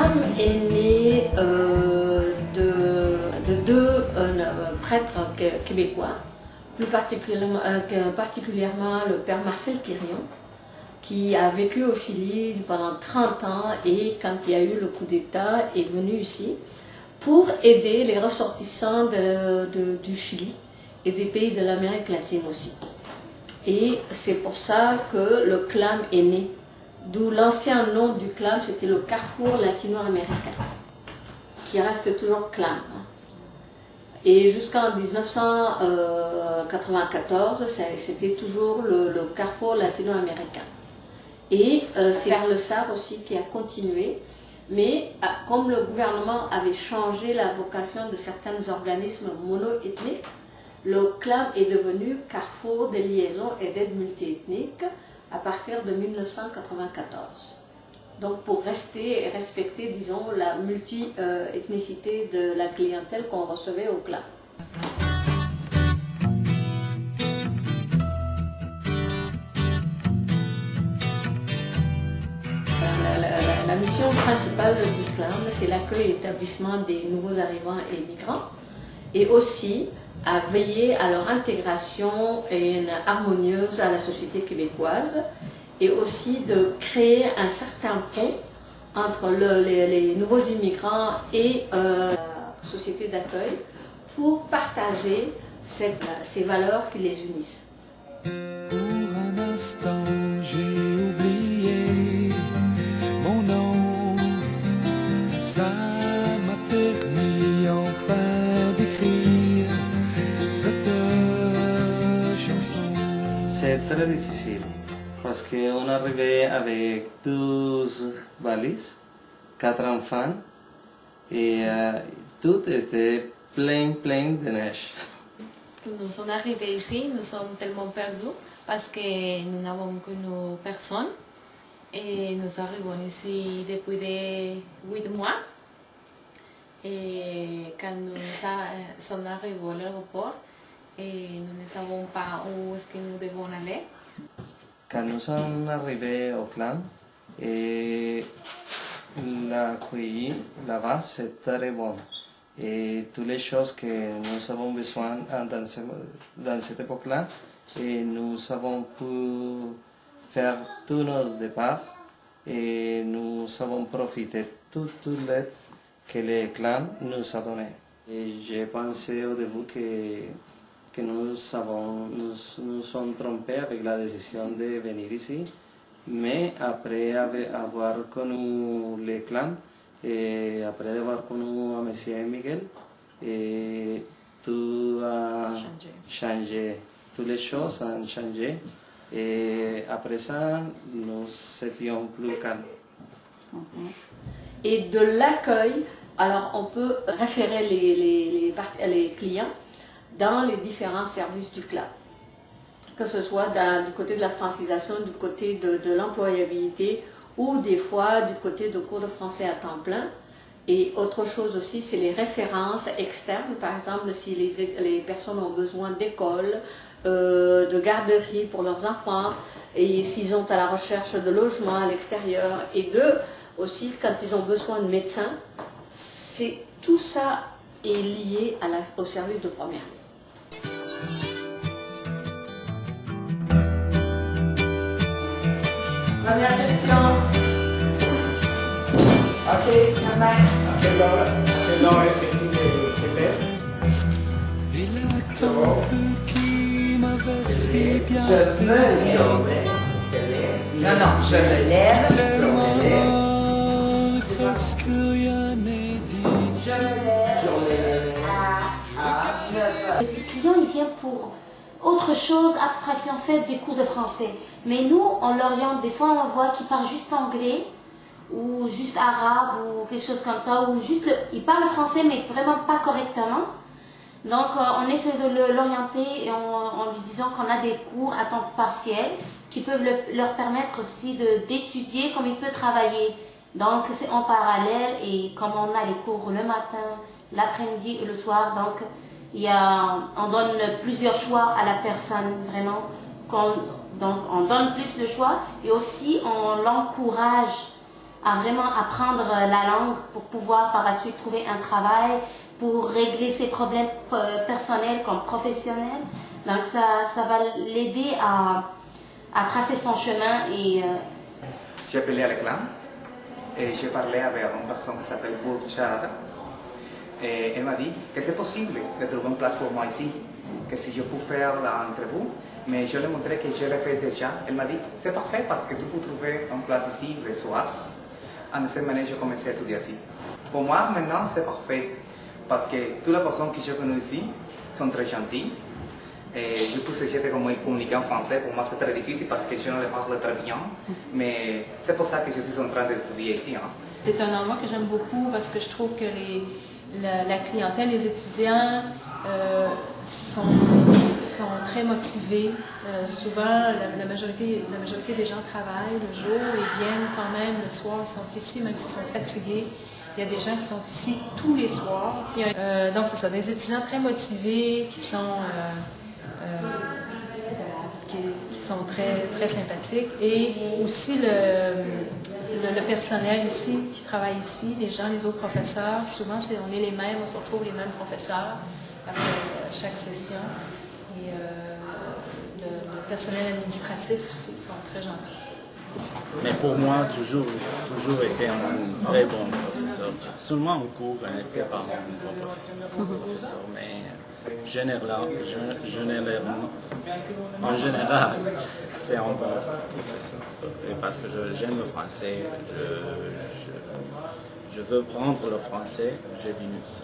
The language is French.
clam est né de deux prêtres québécois, plus particulièrement le père Marcel Quirion, qui a vécu au Chili pendant 30 ans et quand il y a eu le coup d'État est venu ici pour aider les ressortissants du Chili et des pays de l'Amérique latine aussi. Et c'est pour ça que le clam est né. D'où l'ancien nom du clam, c'était le Carrefour latino-américain, qui reste toujours clam. Et jusqu'en 1994, c'était toujours le Carrefour latino-américain. Et c'est vers le SAR aussi qui a continué. Mais comme le gouvernement avait changé la vocation de certains organismes mono-ethniques, le clam est devenu Carrefour des liaisons et d'aide multiethniques à partir de 1994. Donc pour rester et respecter, disons, la multi-ethnicité de la clientèle qu'on recevait au clam. La mission principale du clam, c'est l'accueil et l'établissement des nouveaux arrivants et migrants, et aussi à veiller à leur intégration harmonieuse à la société québécoise, et aussi de créer un certain pont entre les nouveaux immigrants et la société d'accueil pour partager ces valeurs qui les unissent. Pour un instant, j'ai oublié mon nom. Ça m'a permis enfin d'écrire cette chanson. C'est très difficile parce qu'on arrivait avec 12 valises, 4 enfants et tout était plein de neige. Nous sommes arrivés ici, nous sommes tellement perdus parce que nous n'avons qu'une personne et nous arrivons ici depuis 8 mois. Et quand nous sommes arrivés à l'aéroport, nous ne savons pas où est-ce que nous devons aller. Quand nous sommes arrivés au clam, l'accueil là-bas c'est très bon. Et toutes les choses que nous avons besoin dans cette époque-là, et nous avons pu faire tous nos départs et nous avons profité de toute l'aide que le clan nous a donnée. Et j'ai pensé au début que nous sommes trompés avec la décision de venir ici, mais après avoir connu le clan, et après avoir connu M. Miguel, tout a changé. Toutes les choses ont changé. Et après ça, nous étions plus calmes. Et de l'accueil, alors on peut référer les clients dans les différents services du clan. Que ce soit du côté de la francisation, du côté de l'employabilité, ou des fois du côté de cours de français à temps plein. Et autre chose aussi, c'est les références externes, par exemple si les personnes ont besoin d'école, de garderie pour leurs enfants, et s'ils sont à la recherche de logement à l'extérieur, et aussi quand ils ont besoin de médecins, tout ça est lié au service de première ligne. Première question. Ok, bye. Et la tante qui m'avait si bien Je me lève. Non, je me lève. tellement presque rien n'est dit. Je me lève à 9 heures. Le client, il vient pour autre chose, abstraction faite des cours de français. Mais nous, on l'oriente, des fois on voit qu'il parle juste anglais, ou juste arabe, ou quelque chose comme ça, ou juste, il parle français mais vraiment pas correctement. Donc on essaie de l'orienter en lui disant qu'on a des cours à temps partiel qui peuvent leur permettre aussi d'étudier comme il peut travailler. Donc c'est en parallèle, et comme on a les cours le matin, l'après-midi et le soir, donc on donne plusieurs choix à la personne, vraiment. Donc on donne plus le choix, et aussi on l'encourage à vraiment apprendre la langue pour pouvoir par la suite trouver un travail, pour régler ses problèmes personnels comme professionnels. Donc ça va l'aider à tracer son chemin et... J'ai appelé à l'éclat et j'ai parlé avec une personne qui s'appelle Bourchard. Et elle m'a dit que c'est possible de trouver une place pour moi ici, que si je peux faire l'entrevue, mais je lui ai montré que je l'ai fait déjà. Elle m'a dit, c'est parfait parce que tu peux trouver une place ici le soir. En cette manière, j'ai commencé à étudier ici. Pour moi, maintenant, c'est parfait parce que toutes les personnes que j'ai connues ici sont très gentilles. Et je peux essayer comment communiquer en français. Pour moi, c'est très difficile parce que je ne le parle très bien. Mais c'est pour ça que je suis en train d'étudier ici. Hein. C'est un endroit que j'aime beaucoup parce que je trouve que la clientèle, les étudiants sont très motivés. Souvent, la majorité des gens travaillent le jour et viennent quand même le soir. Ils sont ici même s'ils sont fatigués. Il y a des gens qui sont ici tous les soirs. Donc c'est ça, des étudiants très motivés qui sont très, très sympathiques. Et aussi le personnel ici, qui travaille ici, les gens, les autres professeurs, souvent on est les mêmes, on se retrouve les mêmes professeurs après chaque session. Et le personnel administratif aussi sont très gentils. Mais pour moi, toujours été un très bon professeur. Seulement en cours, on n'était pas un bon professeur, mais en général, c'est un bon professeur. Et parce que j'aime le français, je veux prendre le français, j'ai venu ça.